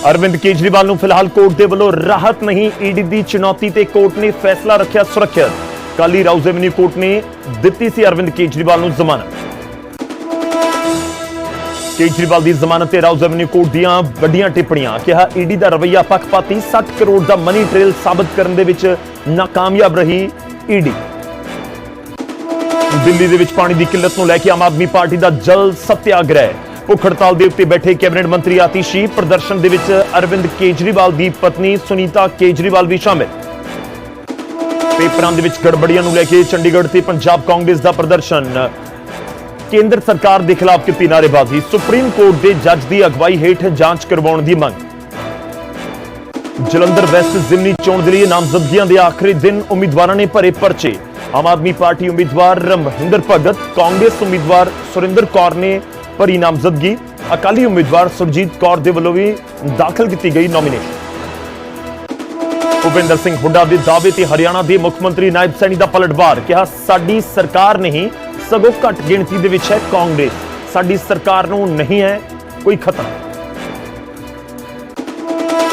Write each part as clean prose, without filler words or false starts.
अरविंद केजरीवाल ਨੂੰ ਫਿਲਹਾਲ ਕੋਰਟ ਦੇ ਵੱਲੋਂ ਰਾਹਤ ਨਹੀਂ। ਈਡੀ ਦੀ ਚੁਣੌਤੀ ਤੇ ਕੋਰਟ ਨੇ ਫੈਸਲਾ ਰੱਖਿਆ ਸੁਰੱਖਿਅਤ। ਕੱਲ ਹੀ ਰਾਉਜ਼ ਐਵਨਿਊ ਕੋਰਟ ਨੇ ਦਿੱਤੀ ਸੀ ਅਰਵਿੰਦ ਕੇਜਰੀਵਾਲ ਨੂੰ ਜ਼ਮਾਨਤ। ਕੇਜਰੀਵਾਲ ਦੀ ਜ਼ਮਾਨਤ ਤੇ ਰਾਉਜ਼ ਐਵਨਿਊ ਕੋਰਟ ਦੀਆਂ ਵੱਡੀਆਂ ਟਿੱਪਣੀਆਂ। ਕਿਹਾ ਈਡੀ ਦਾ ਰਵੱਈਆ ਪੱਖਪਾਤੀ, 60 ਕਰੋੜ ਦਾ ਮਨੀ ਟ੍ਰੇਲ ਸਾਬਤ ਕਰਨ ਦੇ ਵਿੱਚ ਨਾਕਾਮਯਾਬ ਰਹੀ ਈਡੀ। ਦਿੱਲੀ ਦੇ ਵਿੱਚ ਪਾਣੀ ਦੀ ਕਿੱਲਤ ਨੂੰ ਲੈ ਕੇ ਆਮ ਆਦਮੀ ਪਾਰਟੀ ਦਾ ਜਲ ਸਤਿਆਗ੍ਰਹਿ। ਭੁੱਖ ਹੜਤਾਲ ਦੇ ਉੱਤੇ ਬੈਠੇ ਕੈਬਨਿਟ ਮੰਤਰੀ ਆਤੀਸ਼ੀ। ਪ੍ਰਦਰਸ਼ਨ ਦੇ ਵਿੱਚ ਅਰਵਿੰਦ ਕੇਜਰੀਵਾਲ ਦੀ ਪਤਨੀ ਸੁਨੀਤਾ ਕੇਜਰੀਵਾਲ ਵੀ ਸ਼ਾਮਿਲ। ਪੇਪਰਾਂ ਦੇ ਵਿੱਚ ਗੜਬੜੀਆਂ ਨੂੰ ਲੈ ਕੇ ਚੰਡੀਗੜ੍ਹ ਤੇ ਪੰਜਾਬ ਕਾਂਗਰਸ ਦਾ ਪ੍ਰਦਰਸ਼ਨ। ਕੇਂਦਰ ਸਰਕਾਰ ਦੇ ਖਿਲਾਫ ਕੀਤੀ ਨਾਅਰੇਬਾਜ਼ੀ। ਸੁਪਰੀਮ ਕੋਰਟ ਦੇ ਜੱਜ ਦੀ ਅਗਵਾਈ ਹੇਠ ਜਾਂਚ ਕਰਵਾਉਣ ਦੀ ਮੰਗ। ਜਲੰਧਰ ਵੈਸਟ ਜ਼ਿਮਨੀ ਚੋਣ ਦੇ ਲਈ ਨਾਮਜ਼ਦਗੀਆਂ ਦੇ ਆਖਰੀ ਦਿਨ ਉਮੀਦਵਾਰਾਂ ਨੇ ਭਰੇ ਪਰਚੇ। ਆਮ ਆਦਮੀ ਪਾਰਟੀ ਉਮੀਦਵਾਰ ਮਹਿੰਦਰ ਭਗਤ, ਕਾਂਗਰਸ ਉਮੀਦਵਾਰ ਸੁਰਿੰਦਰ ਕੌਰ ਨੇ ਭਰੀ ਨਾਮਜ਼ਦਗੀ। ਅਕਾਲੀ ਉਮੀਦਵਾਰ ਸੁਰਜੀਤ ਕੌਰ ਦੇ ਵੱਲੋਂ ਵੀ ਦਾਖਲ ਕੀਤੀ ਗਈ ਨੋਮੀਨੇਸ਼ਨ। ਭੁਪਿੰਦਰ ਸਿੰਘ ਹੁੱਡਾ ਦੇ ਦਾਅਵੇ ਤੇ ਹਰਿਆਣਾ ਦੇ ਮੁੱਖ ਮੰਤਰੀ ਨਾਇਬ ਸੈਣੀ ਦਾ ਪਲਟਵਾਰ। ਕਿਹਾ ਸਾਡੀ ਸਰਕਾਰ ਨਹੀਂ ਸਗੋਂ ਘੱਟ ਗਿਣਤੀ ਦੇ ਵਿੱਚ ਹੈ ਕਾਂਗਰਸ, ਸਾਡੀ ਸਰਕਾਰ ਨੂੰ ਨਹੀਂ ਹੈ ਕੋਈ ਖਤਰਾ।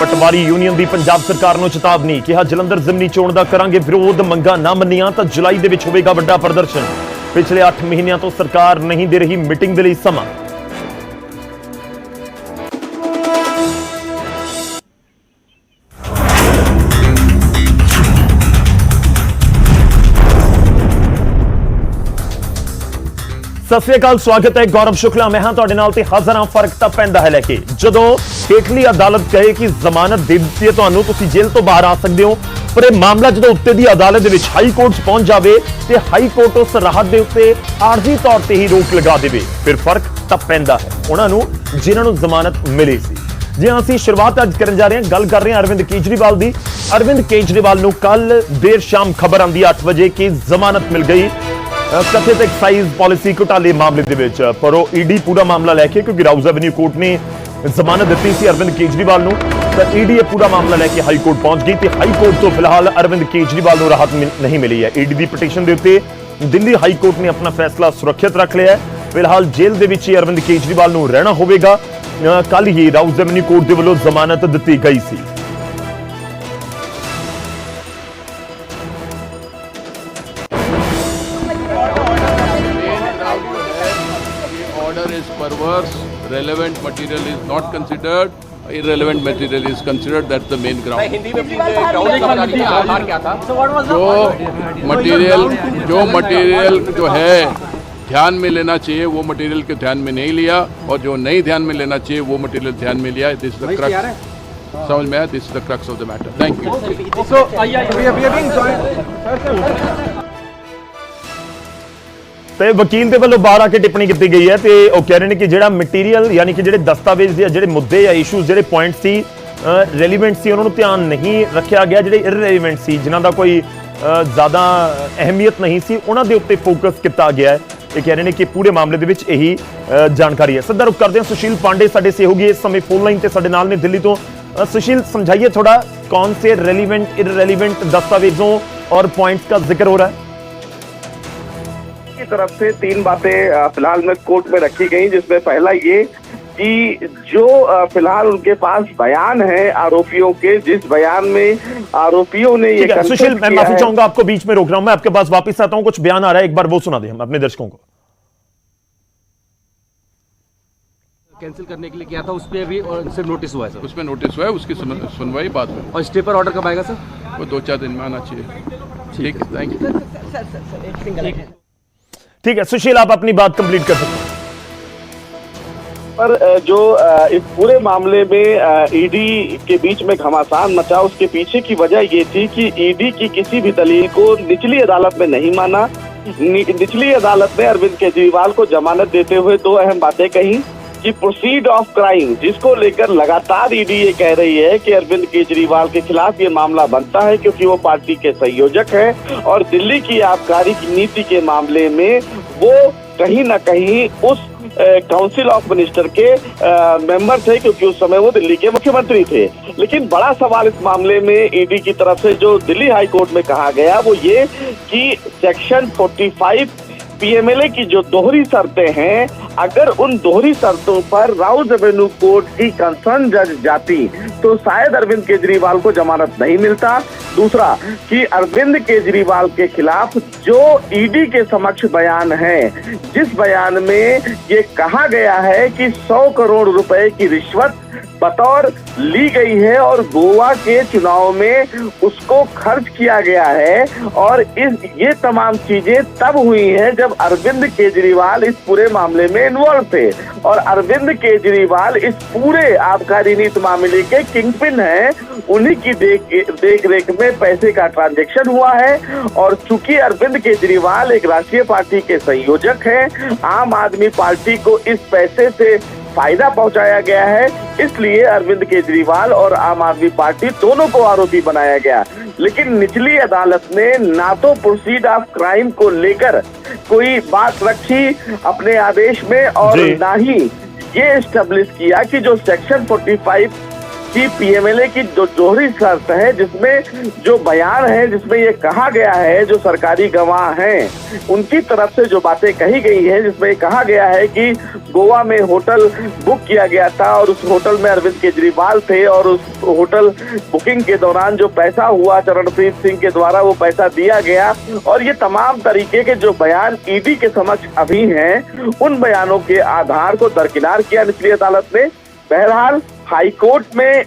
ਪਟਵਾਰੀ ਯੂਨੀਅਨ ਦੀ ਪੰਜਾਬ ਸਰਕਾਰ ਨੂੰ ਚੇਤਾਵਨੀ। ਕਿਹਾ ਜਲੰਧਰ ਜ਼ਿਮਨੀ ਚੋਣ ਦਾ ਕਰਾਂਗੇ ਵਿਰੋਧ, ਮੰਗਾਂ ਨਾ ਮੰਨੀਆਂ ਤਾਂ ਜੁਲਾਈ ਦੇ ਵਿੱਚ ਹੋਵੇਗਾ ਵੱਡਾ ਪ੍ਰਦਰਸ਼ਨ। ਪਿਛਲੇ 8 ਮਹੀਨਿਆਂ ਤੋਂ ਸਰਕਾਰ ਨਹੀਂ ਦੇ ਰਹੀ ਮੀਟਿੰਗ ਦੇ ਲਈ ਸਮਾਂ। ਸਤਿ ਸ੍ਰੀ ਅਕਾਲ, ਸਵਾਗਤ ਹੈ। ਗੌਰਵ ਸ਼ੁਕਲਾ ਮੈਂ ਹਾਂ ਤੁਹਾਡੇ ਨਾਲ ਤੇ ਹਾਜ਼ਰ ਹਾਂ ਫਰਕ ਤਾਂ ਪੈਂਦਾ ਹੈ ਲੈ ਕੇ। ਜਦੋਂ ਹੇਠਲੀ ਅਦਾਲਤ ਕਹੇ ਕਿ ਜ਼ਮਾਨਤ ਦੇ ਦਿੱਤੀ ਹੈ ਤੁਹਾਨੂੰ, ਤੁਸੀਂ ਜੇਲ੍ਹ ਤੋਂ ਬਾਹਰ ਆ ਸਕਦੇ ਹੋ, ਪਰ ਇਹ ਮਾਮਲਾ ਜਦੋਂ ਉੱਤੇ ਦੀ ਅਦਾਲਤ ਦੇ ਵਿੱਚ ਹਾਈ ਕੋਰਟ 'ਚ ਪਹੁੰਚ ਜਾਵੇ ਤੇ ਹਾਈ ਕੋਰਟ ਉਸ ਰਾਹਤ ਦੇ ਉੱਤੇ ਆਰਜ਼ੀ ਤੌਰ ਤੇ ਹੀ ਰੋਕ ਲਗਾ ਦੇਵੇ, ਫਿਰ ਫਰਕ ਤਾਂ ਪੈਂਦਾ ਹੈ ਉਹਨਾਂ ਨੂੰ ਜਿਨ੍ਹਾਂ ਨੂੰ ਜ਼ਮਾਨਤ ਮਿਲੀ ਸੀ। ਜੀ ਹਾਂ, ਅਸੀਂ ਸ਼ੁਰੂਆਤ ਅੱਜ ਕਰਨ ਜਾ ਰਹੇ ਹਾਂ, ਗੱਲ ਕਰ ਰਹੇ ਹਾਂ ਅਰਵਿੰਦ ਕੇਜਰੀਵਾਲ ਦੀ। ਅਰਵਿੰਦ ਕੇਜਰੀਵਾਲ ਨੂੰ ਕੱਲ ਦੇਰ ਸ਼ਾਮ ਖਬਰ ਆਂਦੀ 8 ਵਜੇ ਕਿ ਜ਼ਮਾਨਤ ਮਿਲ ਗਈ ਕਥਿਤ ਐਕਸਾਈਜ਼ ਪਾਲਿਸੀ ਘੁਟਾਲੇ ਮਾਮਲੇ ਦੇ ਵਿੱਚ। ਪਰ ਉਹ ਈਡੀ ਪੂਰਾ ਮਾਮਲਾ ਲੈ ਕੇ, ਕਿਉਂਕਿ ਰਾਉਜ਼ ਐਵਨਿਊ ਕੋਰਟ ਨੇ ਜ਼ਮਾਨਤ ਦਿੱਤੀ ਸੀ ਅਰਵਿੰਦ ਕੇਜਰੀਵਾਲ ਨੂੰ, ਤਾਂ ਈਡੀ ਇਹ ਪੂਰਾ ਮਾਮਲਾ ਲੈ ਕੇ ਹਾਈ ਕੋਰਟ ਪਹੁੰਚ ਗਈ ਤੇ ਹਾਈ ਕੋਰਟ ਤੋਂ ਫਿਲਹਾਲ ਅਰਵਿੰਦ ਕੇਜਰੀਵਾਲ ਨੂੰ ਰਾਹਤ ਨਹੀਂ ਮਿਲੀ ਹੈ। ਈਡੀ ਦੀ ਪਟੀਸ਼ਨ ਦੇ ਉੱਤੇ ਦਿੱਲੀ ਹਾਈ ਕੋਰਟ ਨੇ ਆਪਣਾ ਫੈਸਲਾ ਸੁਰੱਖਿਅਤ ਰੱਖ ਲਿਆ ਹੈ। ਫਿਲਹਾਲ ਜੇਲ੍ਹ ਦੇ ਵਿੱਚ ਹੀ ਅਰਵਿੰਦ ਕੇਜਰੀਵਾਲ ਨੂੰ ਰਹਿਣਾ ਹੋਵੇਗਾ। ਕੱਲ ਹੀ ਰਾਉਜ਼ ਐਵਨਿਊ ਕੋਰਟ ਦੇ ਵੱਲੋਂ ਜ਼ਮਾਨਤ ਦਿੱਤੀ ਗਈ ਸੀ। Perverse, relevant material is not considered, irrelevant material is considered. That's the main ground. जो मटेरियल जो है ध्यान में लेना चाहिए वो मटेरियल के ध्यान में नहीं लिया, और जो नहीं ध्यान में लेना चाहिए वो मटेरियल ध्यान में लिया। दिस इज द क्रक्स, समझ में आया? This is the crux of the matter. Thank you. ਤੇ ਵਕੀਲ ਦੇ ਵੱਲੋਂ ਬਾਹਰ ਆ ਕੇ ਟਿੱਪਣੀ ਕੀਤੀ ਗਈ ਹੈ ਤੇ ਉਹ ਕਹਿ ਰਹੇ ਨੇ ਕਿ ਜਿਹੜਾ ਮਟੀਰੀਅਲ ਯਾਨੀ ਕਿ ਜਿਹੜੇ ਦਸਤਾਵੇਜ਼ ਜਾਂ ਜਿਹੜੇ ਮੁੱਦੇ ਜਾਂ ਇਸ਼ੂਜ਼ ਜਿਹੜੇ ਪੁਆਇੰਟ ਸੀ ਰੈਲੇਵੈਂਟ ਸੀ ਉਹਨਾਂ ਨੂੰ ਧਿਆਨ ਨਹੀਂ ਰੱਖਿਆ ਗਿਆ। ਜਿਹੜੇ ਇਰਰੈਲੇਵੈਂਟ ਸੀ, ਜਿਨ੍ਹਾਂ ਦਾ ਕੋਈ ਜ਼ਿਆਦਾ ਅਹਿਮੀਅਤ ਨਹੀਂ ਸੀ, ਉਹਨਾਂ ਦੇ ਉੱਤੇ ਫੋਕਸ ਕੀਤਾ ਗਿਆ ਹੈ। ਇਹ ਕਹਿ ਰਹੇ ਨੇ ਕਿ ਪੂਰੇ ਮਾਮਲੇ ਦੇ ਵਿੱਚ ਇਹੀ ਜਾਣਕਾਰੀ ਹੈ। ਸਿੱਧਾ ਰੁਕ ਕਰਦੇ ਹਾਂ। ਸੁਸ਼ੀਲ ਪਾਂਡੇ ਸਾਡੇ ਸਹਿਯੋਗੀ ਇਸ ਸਮੇਂ ਫੋਨ ਲਾਈਨ ਤੇ ਸਾਡੇ ਨਾਲ ਨੇ ਦਿੱਲੀ ਤੋਂ। सुशील, समझाइए थोड़ा कौन से रेलिवेंट इररेलिवेंट दस्तावेजों और पॉइंट्स का जिक्र हो रहा है? की तरफ से 3 बातें फिलहाल में कोर्ट में रखी गई, जिसमें पहला ये कि जो फिलहाल उनके पास बयान है आरोपियों के, जिस बयान में आरोपियों ने ये सुशील, मैं माफी चाहूंगा, आपको बीच में रोक रहा हूं, मैं आपके पास वापस आता हूं। कुछ बयान आ रहा है, एक बार वो सुना दें हम अपने दर्शकों को। कैंसिल करने के लिए किया था, उस पर भी सिर्फ नोटिस हुआ है सर? उसमें नोटिस हुआ है, उसकी सुनवाई बाद में। और स्टे पर ऑर्डर कब आएगा सर? वो 2-4 दिन में आना चाहिए। ठीक है, थैंक यू। ठीक है सुशील, आप अपनी बात कंप्लीट कर सकते हैं। पर जो इस पूरे मामले में ईडी के बीच में घमासान मचा, उसके पीछे की वजह ये थी कि ईडी की किसी भी दलील को निचली अदालत में नहीं माना। निचली अदालत ने अरविंद केजरीवाल को जमानत देते हुए 2 अहम बातें कही कि प्रोसीड ऑफ क्राइम, जिसको लेकर लगातार ईडी ये कह रही है कि अरविंद केजरीवाल के खिलाफ ये मामला बनता है क्योंकि वो पार्टी के संयोजक है और दिल्ली की आबकारी की नीति के मामले में वो कहीं ना कहीं उस काउंसिल ऑफ मिनिस्टर के मेंबर थे, क्योंकि उस समय वो दिल्ली के मुख्यमंत्री थे। लेकिन बड़ा सवाल इस मामले में ईडी की तरफ से जो दिल्ली हाई कोर्ट में कहा गया वो ये कि सेक्शन 45 पीएमएलए की जो दोहरी शर्तें हैं अगर उन दोहरी शर्तों पर राउज रेवेन्यू कोर्ट की कंसर्न जज जाती तो शायद अरविंद केजरीवाल को जमानत नहीं मिलता। दूसरा कि अरविंद केजरीवाल के खिलाफ जो ईडी के समक्ष बयान है, जिस बयान में ये कहा गया है कि 100 करोड़ रुपए की रिश्वत बतौर ली गई है और गोवा के चुनाव में उसको खर्च किया गया है, और ये तमाम चीजें तब हुई हैं जब अरविंद केजरीवाल इस पूरे मामले में इन्वॉल्व थे, और अरविंद केजरीवाल इस पूरे आबकारी नीति मामले के किंगपिन हैं। उन्हीं की देख रेख में पैसे का ट्रांजैक्शन हुआ है, और चूंकि अरविंद केजरीवाल एक राष्ट्रीय पार्टी के संयोजक हैं, आम आदमी पार्टी को इस पैसे से फायदा पहुंचाया गया है, इसलिए अरविंद केजरीवाल और आम आदमी पार्टी दोनों को आरोपी बनाया गया। लेकिन निचली अदालत ने ना तो प्रोसीड ऑफ क्राइम को लेकर कोई बात रखी अपने आदेश में, और ना ही ये एस्टेब्लिश किया कि जो सेक्शन 45 की पीएमएलए की जो दोहरी शर्त है, जिसमें जो बयान है, जिसमें ये कहा गया है, जो सरकारी गवाह हैं उनकी तरफ से जो बातें कही गई है, जिसमें कहा गया है कि गोवा में होटल बुक किया गया था और उस होटल में अरविंद केजरीवाल थे, और उस होटल बुकिंग के दौरान जो पैसा हुआ चरणप्रीत सिंह के द्वारा वो पैसा दिया गया, और ये तमाम तरीके के जो बयान ईडी के समक्ष अभी हैं, उन बयानों के आधार को दरकिनार किया निचली अदालत ने। बहरहाल हाईकोर्ट में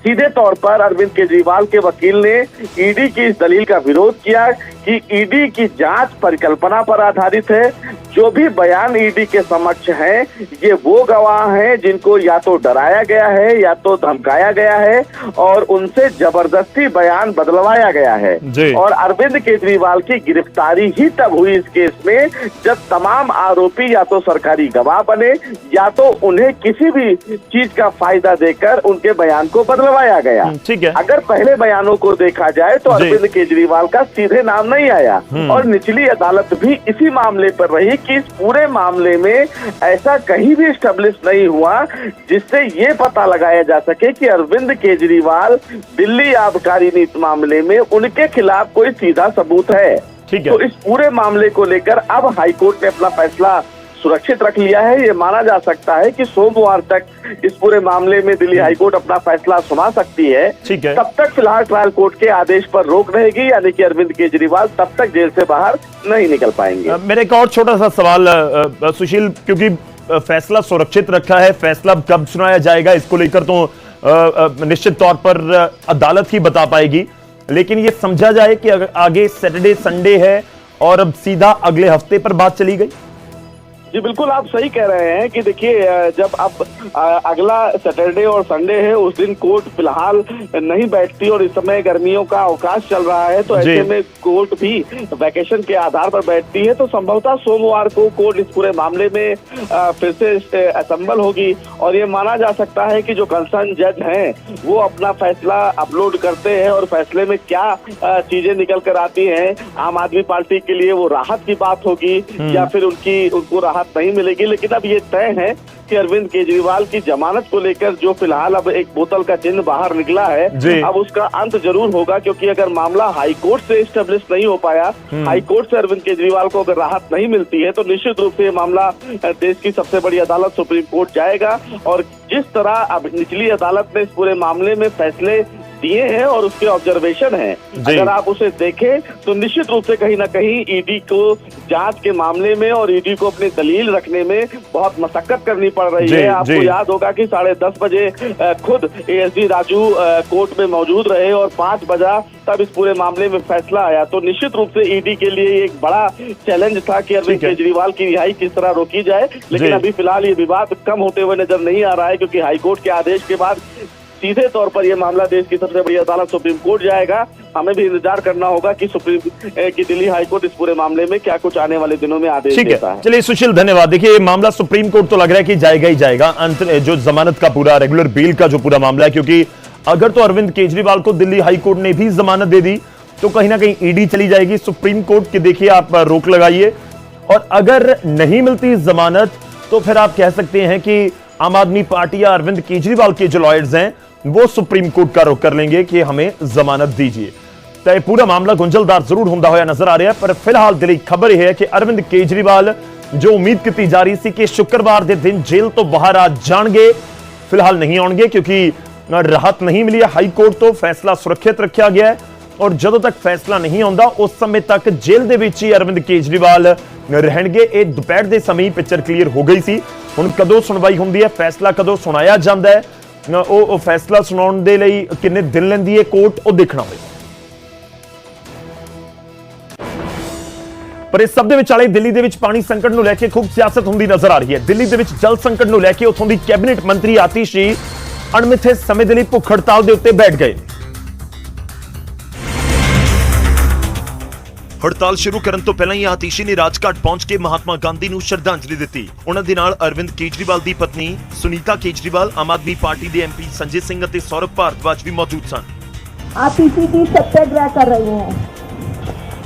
सीधे तौर पर अरविंद केजरीवाल के वकील ने ईडी की इस दलील का विरोध किया कि ईडी की जांच परिकल्पना पर आधारित है। जो भी बयान ईडी के समक्ष हैं, ये वो गवाह हैं जिनको या तो डराया गया है या तो धमकाया गया है, और उनसे जबरदस्ती बयान बदलवाया गया है। और अरविंद केजरीवाल की गिरफ्तारी ही तब हुई इस केस में जब तमाम आरोपी या तो सरकारी गवाह बने, या तो उन्हें किसी भी चीज का फायदा देकर उनके बयान को बदलवाया गया। ठीक है। अगर पहले बयानों को देखा जाए तो अरविंद केजरीवाल का सीधे नाम नहीं आया, और निचली अदालत भी इसी मामले पर रही कि इस पूरे मामले में ऐसा कहीं भी एस्टेब्लिश नहीं हुआ जिससे ये पता लगाया जा सके कि अरविंद केजरीवाल दिल्ली आबकारी नीति मामले में उनके खिलाफ कोई सीधा सबूत है। ठीक है। तो इस पूरे मामले को लेकर अब हाईकोर्ट ने अपना फैसला सुरक्षित रख लिया है। ये माना जा सकता है कि सोमवार तक इस पूरे मामले में दिल्ली हाईकोर्ट अपना फैसला सुना सकती है। ठीक है। तब तक फिलहाल ट्रायल कोर्ट के आदेश पर रोक रहेगी, यानी कि अरविंद केजरीवाल तब तक जेल से बाहर नहीं निकल पाएंगे। मेरा एक और छोटा सा सवाल सुशील, क्योंकि फैसला सुरक्षित रखा है, फैसला कब सुनाया जाएगा इसको लेकर तो निश्चित तौर पर अदालत ही बता पाएगी, लेकिन ये समझा जाए कि आगे सैटरडे संडे है और अब सीधा अगले हफ्ते पर बात चली गई। जी बिल्कुल, आप सही कह रहे हैं कि देखिए, जब अब अगला सैटरडे और संडे है, उस दिन कोर्ट फिलहाल नहीं बैठती, और इस समय गर्मियों का अवकाश चल रहा है, तो ऐसे में कोर्ट भी वैकेशन के आधार पर बैठती है। तो संभवतः सोमवार को कोर्ट इस पूरे मामले में फिर से असेंबल होगी, और ये माना जा सकता है कि जो कंसर्न जज हैं वो अपना फैसला अपलोड करते हैं, और फैसले में क्या चीजें निकल कर आती हैं, आम आदमी पार्टी के लिए वो राहत की बात होगी या फिर उनको राहत नहीं मिलेगी। लेकिन अब ये तय है कि अरविंद केजरीवाल की जमानत को लेकर जो फिलहाल अब एक बोतल का चिन्ह बाहर निकला है, अब उसका अंत जरूर होगा, क्योंकि अगर मामला हाईकोर्ट से एस्टेब्लिश नहीं हो पाया, हाईकोर्ट से अरविंद केजरीवाल को अगर राहत नहीं मिलती है, तो निश्चित रूप से ये मामला देश की सबसे बड़ी अदालत सुप्रीम कोर्ट जाएगा। और जिस तरह अब निचली अदालत ने इस पूरे मामले में फैसले दिए हैं और उसके ऑब्जर्वेशन हैं, अगर आप उसे देखें तो निश्चित रूप से कहीं ना कहीं ईडी को जांच के मामले में और ईडी को अपनी दलील रखने में बहुत मशक्कत करनी पड़ रही है। आपको याद होगा कि 10:30 बजे खुद एएसडी राजू कोर्ट में मौजूद रहे और 5 बजा तब इस पूरे मामले में फैसला आया। तो निश्चित रूप से ईडी के लिए एक बड़ा चैलेंज था कि अरविंद केजरीवाल की रिहाई किस तरह रोकी जाए, लेकिन अभी फिलहाल ये विवाद कम होते हुए नजर नहीं आ रहा है, क्योंकि हाईकोर्ट के आदेश के बाद सीधे तौर पर यह मामला देश की सबसे बड़ी अदालत सुप्रीम कोर्ट जाएगा। हमें भी इंतजार करना होगा कि दिल्ली हाईकोर्ट इस पूरे मामले में क्या कुछ आने वाले दिनों में आदेश देता है। चलिए सुशील, धन्यवाद। देखिए, ये मामला सुप्रीम कोर्ट तो लग रहा है कि जाएगा ही जाएगा, अंत जो जमानत का पूरा रेगुलर बेल का जो पूरा मामला है, क्योंकि अगर तो अरविंद केजरीवाल को दिल्ली हाईकोर्ट ने भी जमानत दे दी तो कहीं ना कहीं ईडी चली जाएगी सुप्रीम कोर्ट की। देखिए, आप रोक लगाइए, और अगर नहीं मिलती जमानत तो फिर आप कह सकते हैं कि आम आदमी पार्टी या अरविंद केजरीवाल के जो लॉयर्स हैं वो सुप्रीम कोर्ट का रुख कर लेंगे कि हमें जमानत दीजिए। तो पूरा मामला गुंजलदार जरूर होता हुआ नजर आ रहा है, पर फिलहाल दिल्ली खबर यह है कि अरविंद केजरीवाल ਜੋ ਉਮੀਦ ਕੀਤੀ ਜਾ ਰਹੀ ਸੀ ਕਿ ਸ਼ੁੱਕਰਵਾਰ ਦੇ ਦਿਨ ਜੇਲ੍ਹ ਤੋਂ ਬਾਹਰ ਆ ਜਾਣਗੇ, ਫਿਲਹਾਲ ਨਹੀਂ ਆਉਣਗੇ ਕਿਉਂਕਿ ਰਾਹਤ ਨਹੀਂ ਮਿਲੀ ਹੈ ਹਾਈ ਕੋਰਟ ਤੋਂ। ਫੈਸਲਾ ਸੁਰੱਖਿਅਤ ਰੱਖਿਆ ਗਿਆ ਹੈ ਔਰ ਜਦੋਂ ਤੱਕ ਫੈਸਲਾ ਨਹੀਂ ਆਉਂਦਾ ਉਸ ਸਮੇਂ ਤੱਕ ਜੇਲ੍ਹ ਦੇ ਵਿੱਚ ਹੀ ਅਰਵਿੰਦ ਕੇਜਰੀਵਾਲ ਰਹਿਣਗੇ। ਇਹ ਦੁਪਹਿਰ ਦੇ ਸਮੇਂ ਹੀ ਪਿਕਚਰ ਕਲੀਅਰ ਹੋ ਗਈ ਸੀ। ਹੁਣ ਕਦੋਂ ਸੁਣਵਾਈ ਹੁੰਦੀ ਹੈ, ਫੈਸਲਾ ਕਦੋਂ ਸੁਣਾਇਆ ਜਾਂਦਾ ਹੈ, ਉਹ ਫੈਸਲਾ ਸੁਣਾਉਣ ਦੇ ਲਈ ਕਿੰਨੇ ਦਿਨ ਲੈਂਦੀ ਹੈ ਕੋਰਟ, ਉਹ ਦੇਖਣਾ ਹੋਵੇਗਾ। ਪਰ ਇਸ ਸਭ ਦੇ ਵਿਚਾਲੇ ਦਿੱਲੀ ਦੇ ਵਿੱਚ ਪਾਣੀ ਸੰਕਟ ਨੂੰ ਲੈ ਕੇ ਖੂਬ ਸਿਆਸਤ ਹੁੰਦੀ ਨਜ਼ਰ ਆ ਰਹੀ ਹੈ। ਦਿੱਲੀ ਦੇ ਵਿੱਚ ਜਲ ਸੰਕਟ ਨੂੰ ਲੈ ਕੇ ਉੱਥੋਂ ਦੀ ਕੈਬਨਿਟ ਮੰਤਰੀ ਆਤੀਸ਼ੀ ਅਣਮਿੱਥੇ ਸਮੇਂ ਦੇ ਲਈ ਭੁੱਖ ਹੜਤਾਲ ਦੇ ਉੱਤੇ ਬੈਠ ਗਏ। ਹੜਤਾਲ ਸ਼ੁਰੂ ਕਰਨ ਤੋਂ ਪਹਿਲਾਂ ਹੀ ਆਤੀਸ਼ੀ ਨੇ ਰਾਜਘਾਟ ਪਹੁੰਚ ਕੇ ਮਹਾਤਮਾ ਗਾਂਧੀ ਨੂੰ ਸ਼ਰਧਾਂਜਲੀ ਦਿੱਤੀ। ਉਹਨਾਂ ਦੇ ਨਾਲ ਅਰਵਿੰਦ ਕੇਜਰੀਵਾਲ ਦੀ ਪਤਨੀ ਸੁਨੀਤਾ ਕੇਜਰੀਵਾਲ, ਆਮ ਆਦਮੀ ਪਾਰਟੀ ਦੇ ਐਮਪੀ ਸੰਜੇ ਸਿੰਘ ਅਤੇ ਸੌਰਭ ਭਾਰਦਵਾਜ ਵੀ ਮੌਜੂਦ ਸਨ। आतिशी की सत्याग्रह कर रही हैं।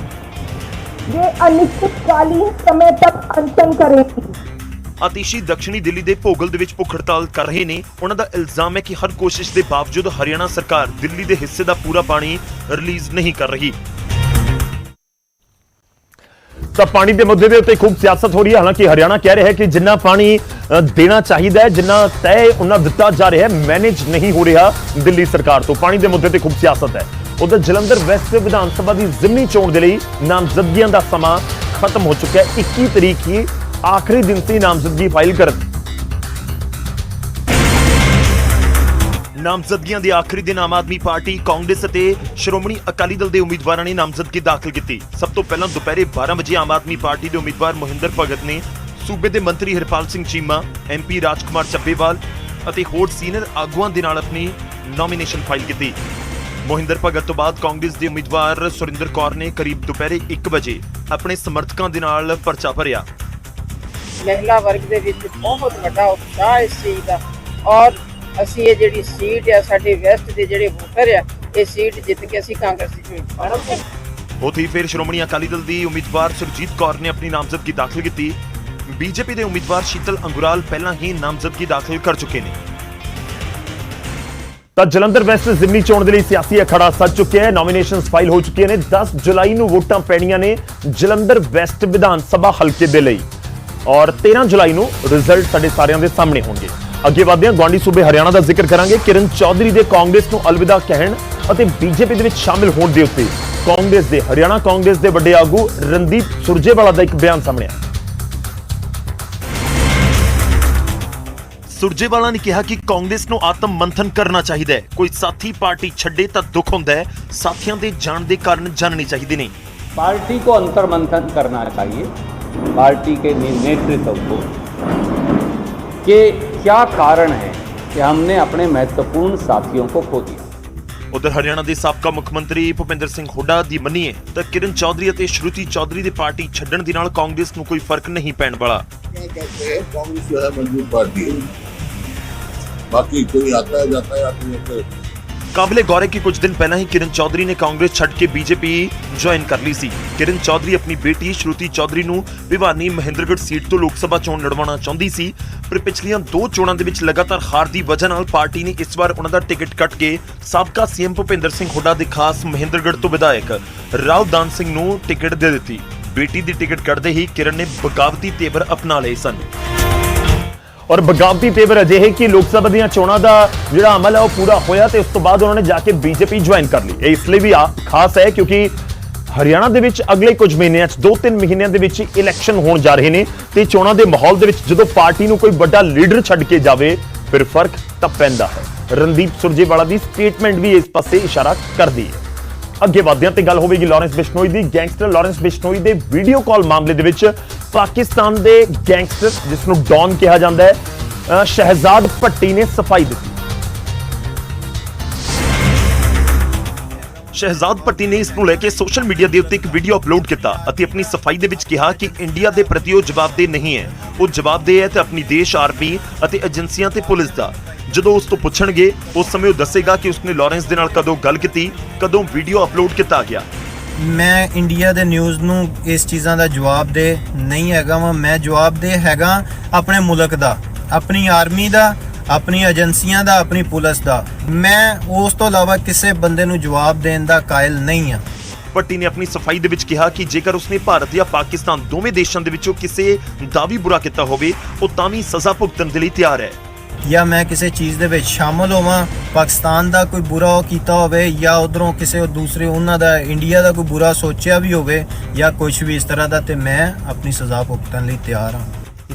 ये अनिश्चितकालीन समय तक अनशन करेंगी। ਆਤੀਸ਼ੀ ਦਕਸ਼ਣੀ ਦਿੱਲੀ ਦੇ ਭੋਗਲ ਦੇ ਵਿੱਚ ਭੁੱਖ ਹੜਤਾਲ ਕਰ ਰਹੇ ਨੇ। ਉਹਨਾਂ ਦਾ ਇਲਜ਼ਾਮ ਹੈ ਕਿ ਹਰ ਕੋਸ਼ਿਸ਼ ਦੇ ਬਾਵਜੂਦ ਹਰਿਆਣਾ ਸਰਕਾਰ ਦਿੱਲੀ ਦੇ ਹਿੱਸੇ ਦਾ ਪੂਰਾ ਪਾਣੀ ਰਿਲੀਜ਼ ਨਹੀਂ ਕਰ ਰਹੀ। ਤਾਂ ਪਾਣੀ ਦੇ ਮੁੱਦੇ ਦੇ ਉੱਤੇ ਖੂਬ ਸਿਆਸਤ ਹੋ ਰਹੀ ਹੈ। ਹਾਲਾਂਕਿ ਹਰਿਆਣਾ ਕਹਿ ਰਿਹਾ ਹੈ ਕਿ ਜਿੰਨਾ ਪਾਣੀ ਦੇਣਾ ਚਾਹੀਦਾ ਹੈ, ਜਿੰਨਾ ਤੈਅ ਉਹਨਾਂ ਦਿੱਤਾ ਜਾ ਰਿਹਾ ਹੈ, ਮੈਨੇਜ ਨਹੀਂ ਹੋ ਰਿਹਾ ਦਿੱਲੀ ਸਰਕਾਰ ਤੋਂ। ਪਾਣੀ ਦੇ ਮੁੱਦੇ ਤੇ ਖੂਬ ਸਿਆਸਤ ਹੈ। ਉਧਰ ਜਲੰਧਰ ਵੈਸਟ ਵਿਧਾਨ ਸਭਾ ਦੀ ਜ਼ਿਮਨੀ ਚੋਣ ਦੇ ਲਈ ਨਾਮਜ਼ਦਗੀਆਂ ਦਾ ਸਮਾਂ ਖਤਮ ਹੋ ਚੁੱਕਾ ਹੈ। 21 ਤਰੀਕ ਹੀ ਆਖਰੀ ਦਿਨ ਸੀ ਨਾਮਜ਼ਦਗੀ ਫਾਈਲ ਕਰਨ। ਨਾਮਜ਼ਦਗੀਆਂ ਦੇ ਆਖਰੀ ਦਿਨ ਆਮ ਆਦਮੀ ਪਾਰਟੀ, ਕਾਂਗਰਸ ਅਤੇ ਸ਼੍ਰੋਮਣੀ ਅਕਾਲੀ ਦਲ ਦੇ ਉਮੀਦਵਾਰਾਂ ਨੇ ਨਾਮਜ਼ਦਗੀ ਦਾਖਲ ਕੀਤੀ। ਸਭ ਤੋਂ ਪਹਿਲਾਂ ਦੁਪਹਿਰੇ 12 ਵਜੇ ਆਮ ਆਦਮੀ ਪਾਰਟੀ ਦੇ ਉਮੀਦਵਾਰ ਮੋਹਿੰਦਰ ਭਗਤ ਨੇ ਸੂਬੇ ਦੇ ਮੰਤਰੀ ਹਰਪਾਲ ਸਿੰਘ ਚੀਮਾ, ਐਮਪੀ ਰਾਜਕੁਮਾਰ ਚੱਬੇਵਾਲ ਅਤੇ ਹੋਰ ਸੀਨੀਅਰ ਆਗੂਆਂ ਦੇ ਨਾਲ ਆਪਣੀ ਨੋਮੀਨੇਸ਼ਨ ਫਾਈਲ ਕੀਤੀ। ਮੋਹਿੰਦਰ ਭਗਤ ਤੋਂ ਬਾਅਦ ਕਾਂਗਰਸ ਦੇ ਉਮੀਦਵਾਰ ਸੁਰਿੰਦਰ ਕੌਰ ਨੇ ਕਰੀਬ ਦੁਪਹਿਰੇ 1 ਵਜੇ ਆਪਣੇ ਸਮਰਥਕਾਂ ਦੇ ਨਾਲ ਪਰਚਾ ਭਰਿਆ। ਮਹਿਲਾ ਵਰਗ ਦੇ ਵਿੱਚ ਬਹੁਤ ਵੱਡਾ ਉਤਸ਼ਾਹ ਇਸ ਚੀਜ਼ ਦਾ, ਔਰ ਅਸੀਂ ਇਹ ਜਿਹੜੀ ਸੀਟ ਆ ਸਾਡੇ ਵੈਸਟ ਦੇ ਜਿਹੜੇ ਵੋਟਰ ਆ, ਇਹ ਸੀਟ ਜਿੱਤ ਕੇ ਅਸੀਂ ਕਾਂਗਰਸ ਦੀ ਚੋਣ ਕਰਾਂਗੇ। ਉੱਥੇ ਫਿਰ ਸ਼੍ਰੋਮਣੀ ਅਕਾਲੀ ਦਲ ਦੀ ਉਮੀਦਵਾਰ ਸੁਰਜੀਤ ਕੌਰ ਨੇ ਆਪਣੀ ਨਾਮਜ਼ਦਗੀ ਦਾਖਲ ਕੀਤੀ। ਬੀਜੇਪੀ ਦੇ ਉਮੀਦਵਾਰ ਸ਼ੀਤਲ ਅੰਗੁਰਾਲ ਪਹਿਲਾਂ ਹੀ ਨਾਮਜ਼ਦਗੀ ਦਾਖਲ ਕਰ ਚੁੱਕੇ ਨੇ। ਤਾਂ ਜਲੰਧਰ ਵੈਸਟ ਜ਼ਿਮਨੀ ਚੋਣ ਦੇ ਲਈ ਸਿਆਸੀ ਅਖਾੜਾ ਸੱਜ ਚੁੱਕਿਆ ਹੈ। ਨੋਮੀਨੇਸ਼ਨਸ ਫਾਈਲ ਹੋ ਚੁੱਕੀਆਂ ਨੇ। 10 ਜੁਲਾਈ ਨੂੰ ਵੋਟਾਂ ਪੈਣੀਆਂ ਨੇ ਜਲੰਧਰ ਵੈਸਟ ਵਿਧਾਨ ਸਭਾ ਹਲਕੇ ਦੇ ਲਈ ਔਰ 13 ਜੁਲਾਈ ਨੂੰ ਰਿਜ਼ਲਟ ਸਾਡੇ ਸਾਰਿਆਂ ਦੇ ਸਾਹਮਣੇ ਹੋਣਗੇ। ਅੱਗੇ ਵਧਦੇ ਹਾਂ, ਗੁਆਂਢੀ ਸੂਬੇ ਹਰਿਆਣਾ ਦਾ ਜ਼ਿਕਰ ਕਰਾਂਗੇ। ਕਿਰਨ ਚੌਧਰੀ ਦੇ ਕਾਂਗਰਸ ਨੂੰ ਅਲਵਿਦਾ ਕਹਿਣ ਅਤੇ ਬੀਜੇਪੀ ਦੇ ਵਿੱਚ ਸ਼ਾਮਿਲ ਹੋਣ ਦੇ ਉੱਤੇ ਹਰਿਆਣਾ ਕਾਂਗਰਸ ਦੇ ਵੱਡੇ ਆਗੂ ਰਣਦੀਪ ਸੁਰਜੇਵਾਲਾ ਦਾ ਇੱਕ ਬਿਆਨ ਸਾਹਮਣੇ ਆਇਆ। ਸੁਰਜੇਵਾਲਾ ਨੇ ਕਿਹਾ ਕਿ ਕਾਂਗਰਸ ਨੂੰ ਆਤਮ ਮੰਥਨ ਕਰਨਾ ਚਾਹੀਦਾ ਹੈ। ਕੋਈ ਸਾਥੀ ਪਾਰਟੀ ਛੱਡੇ ਤਾਂ ਦੁੱਖ ਹੁੰਦਾ ਹੈ, ਸਾਥੀਆਂ ਦੇ ਜਾਣ ਦੇ ਕਾਰਨ ਜਾਣਨੇ ਚਾਹੀਦੇ ਨੇ। पार्टी को अंतर्मंथन करना चाहिए, पार्टी के नेतृत्व को, कि क्या कारण है कि हमने अपने महत्वपूर्ण साथियों को खो दिया। ਉਧਰ ਹਰਿਆਣਾ ਦੇ ਸਾਬਕਾ ਮੁੱਖ ਮੰਤਰੀ ਭੁਪਿੰਦਰ ਸਿੰਘ ਹੁੱਡਾ ਦੀ ਮੰਨੀਏ ਤਾਂ ਕਿਰਨ ਚੌਧਰੀ ਅਤੇ ਸ਼ਰੂਤੀ ਚੌਧਰੀ ਦੇ ਪਾਰਟੀ ਛੱਡਣ ਦੇ ਨਾਲ ਕਾਂਗਰਸ ਨੂੰ ਕੋਈ ਫਰਕ ਨਹੀਂ ਪੈਣ ਵਾਲਾ। कांग्रेस जो है मजबूत पार्टी है, बाकी कोई आता है जाता है आदमी है। ਕਾਬਿਲੇ ਗੌਰ ਹੈ ਕਿ ਕੁਝ ਦਿਨ ਪਹਿਲਾਂ ਹੀ ਕਿਰਨ ਚੌਧਰੀ ਨੇ ਕਾਂਗਰਸ ਛੱਡ ਕੇ ਬੀਜੇਪੀ ਜੁਆਇਨ ਕਰ ਲਈ ਸੀ। ਕਿਰਨ ਚੌਧਰੀ ਆਪਣੀ ਬੇਟੀ ਸ਼ਰੂਤੀ ਚੌਧਰੀ ਨੂੰ ਭਿਵਾਨੀ ਮਹਿੰਦਰਗੜ੍ਹ ਸੀਟ ਤੋਂ ਲੋਕ ਸਭਾ ਚੋਣ ਲੜਵਾਉਣਾ ਚਾਹੁੰਦੀ ਸੀ, ਪਰ ਪਿਛਲੀਆਂ 2 ਚੋਣਾਂ ਦੇ ਵਿੱਚ ਲਗਾਤਾਰ ਹਾਰ ਦੀ ਵਜ੍ਹਾ ਨਾਲ ਪਾਰਟੀ ਨੇ ਇਸ ਵਾਰ ਉਹਨਾਂ ਦਾ ਟਿਕਟ ਕੱਟ ਕੇ ਸਾਬਕਾ ਸੀਐਮ ਭੁਪਿੰਦਰ ਸਿੰਘ ਹੁੱਡਾ ਦੇ ਖਾਸ ਮਹਿੰਦਰਗੜ੍ਹ ਤੋਂ ਵਿਧਾਇਕ ਰਾਵ ਦਾਨ ਸਿੰਘ ਨੂੰ ਟਿਕਟ ਦੇ ਦਿੱਤੀ। ਬੇਟੀ ਦੀ ਟਿਕਟ ਕੱਟਦੇ ਹੀ ਕਿਰਨ ਨੇ ਬਗਾਵਤੀ ਤੇਵਰ ਅਪਣਾ ਲਏ ਸਨ ਔਰ ਬਗਾਵਤੀ ਤੇਵਰ ਅਜਿਹੇ ਕਿ ਲੋਕ ਸਭਾ ਦੀਆਂ ਚੋਣਾਂ ਦਾ ਜਿਹੜਾ ਅਮਲ ਹੈ ਉਹ ਪੂਰਾ ਹੋਇਆ ਤੇ ਉਸ ਤੋਂ ਬਾਅਦ ਉਹਨਾਂ ਨੇ ਜਾ ਕੇ ਬੀਜੇਪੀ ਜੁਆਇਨ ਕਰ ਲਈ। ਇਹ ਇਸ ਲਈ ਵੀ ਖਾਸ ਹੈ ਕਿਉਂਕਿ ਹਰਿਆਣਾ ਦੇ ਵਿੱਚ ਅਗਲੇ ਕੁਝ ਮਹੀਨਿਆਂ 'ਚ 2-3 ਮਹੀਨਿਆਂ ਦੇ ਵਿੱਚ ਇਲੈਕਸ਼ਨ ਹੋਣ ਜਾ ਰਹੇ ਨੇ ਤੇ ਚੋਣਾਂ ਦੇ ਮਾਹੌਲ ਦੇ ਵਿੱਚ ਜਦੋਂ ਪਾਰਟੀ ਨੂੰ ਕੋਈ ਵੱਡਾ ਲੀਡਰ ਛੱਡ ਕੇ ਜਾਵੇ ਫਿਰ ਫਰਕ ਤਾਂ ਪੈਂਦਾ ਹੈ। ਰਣਦੀਪ ਸੁਰਜੇਵਾਲਾ ਦੀ ਸਟੇਟਮੈਂਟ ਵੀ ਇਸ ਪਾਸੇ ਇਸ਼ਾਰਾ ਕਰਦੀ ਹੈ। ਅੱਗੇ ਵਧਦਿਆਂ ਤੇ ਗੱਲ ਹੋਵੇਗੀ ਲਾਰੈਂਸ ਬਿਸ਼ਨੋਈ ਦੀ। ਗੈਂਗਸਟਰ ਲਾਰੈਂਸ ਬਿਸ਼ਨੋਈ ਦੇ ਵੀਡੀਓ ਕਾਲ ਮਾਮਲੇ ਦੇ ਵਿੱਚ ਪਾਕਿਸਤਾਨ ਦੇ ਗੈਂਗਸਟਰ ਜਿਸ ਨੂੰ ਡੌਨ ਕਿਹਾ ਜਾਂਦਾ ਹੈ ਸ਼ਹਿਜ਼ਾਦ ਭੱਟੀ ਨੇ ਸਫਾਈ ਦਿੱਤੀ। ਸ਼ਹਿਜ਼ਾਦ ਭੱਟੀ ਨੇ ਇਸ ਨੂੰ ਲੈ ਕੇ ਸੋਸ਼ਲ ਮੀਡੀਆ ਦੇ ਉੱਤੇ ਇੱਕ ਵੀਡੀਓ ਅਪਲੋਡ ਕੀਤਾ ਅਤੇ ਆਪਣੀ ਸਫਾਈ ਦੇ ਵਿੱਚ ਕਿਹਾ ਕਿ ਇੰਡੀਆ ਦੇ ਪ੍ਰਤੀ ਉਹ ਜਵਾਬਦੇਹ ਨਹੀਂ ਹੈ, ਉਹ ਜਵਾਬਦੇਹ ਹੈ ਤੇ ਆਪਣੀ ਦੇਸ਼ ਆਰਮੀ ਅਤੇ ਏਜੰਸੀਆਂ ਤੇ ਪੁਲਿਸ ਦਾ। ਜਦੋਂ ਉਸ ਤੋਂ ਪੁੱਛਣਗੇ ਉਸ ਸਮੇਂ ਉਹ ਦੱਸੇਗਾ ਕਿ ਉਸਨੇ ਲਾਰੈਂਸ ਦੇ ਨਾਲ ਕਦੋਂ ਗੱਲ ਕੀਤੀ, ਕਦੋਂ ਵੀਡੀਓ ਅਪਲੋਡ ਕੀਤਾ ਗਿਆ। ਮੈਂ ਇੰਡੀਆ ਦੇ ਨਿਊਜ਼ ਨੂੰ ਇਸ ਚੀਜ਼ਾਂ ਦਾ ਜਵਾਬਦੇਹ ਨਹੀਂ ਹੈਗਾ ਵਾਂ। ਮੈਂ ਜਵਾਬਦੇਹ ਹੈਗਾ ਆਪਣੇ ਮੁਲਕ ਦਾ, ਆਪਣੀ ਆਰਮੀ ਦਾ, ਆਪਣੀ ਏਜੰਸੀਆਂ ਦਾ, ਆਪਣੀ ਪੁਲਿਸ ਦਾ। ਮੈਂ ਉਸ ਤੋਂ ਇਲਾਵਾ ਕਿਸੇ ਬੰਦੇ ਨੂੰ ਜਵਾਬ ਦੇਣ ਦਾ ਕਾਇਲ ਨਹੀਂ ਹਾਂ। ਭੱਟੀ ਨੇ ਆਪਣੀ ਸਫਾਈ ਦੇ ਵਿੱਚ ਕਿਹਾ ਕਿ ਜੇਕਰ ਉਸਨੇ ਭਾਰਤ ਜਾਂ ਪਾਕਿਸਤਾਨ ਦੋਵੇਂ ਦੇਸ਼ਾਂ ਦੇ ਵਿੱਚੋਂ ਕਿਸੇ ਦਾ ਵੀ ਬੁਰਾ ਕੀਤਾ ਹੋਵੇ ਉਹ ਤਾਂ ਵੀ ਸਜ਼ਾ ਭੁਗਤਣ ਦੇ ਲਈ ਤਿਆਰ ਹੈ। ਜਾਂ ਮੈਂ ਕਿਸੇ ਚੀਜ਼ ਦੇ ਵਿੱਚ ਸ਼ਾਮਲ ਹੋਵਾਂ, ਪਾਕਿਸਤਾਨ ਦਾ ਕੋਈ ਬੁਰਾ ਕੀਤਾ ਹੋਵੇ ਜਾਂ ਉਧਰੋਂ ਕਿਸੇ ਦੂਸਰੇ ਉਹਨਾਂ ਦਾ ਇੰਡੀਆ ਦਾ ਕੋਈ ਬੁਰਾ ਸੋਚਿਆ ਵੀ ਹੋਵੇ ਜਾਂ ਕੁਝ ਵੀ ਇਸ ਤਰ੍ਹਾਂ ਦਾ, ਤੇ ਮੈਂ ਆਪਣੀ ਸਜ਼ਾ ਭੁਗਤਣ ਲਈ ਤਿਆਰ ਹਾਂ।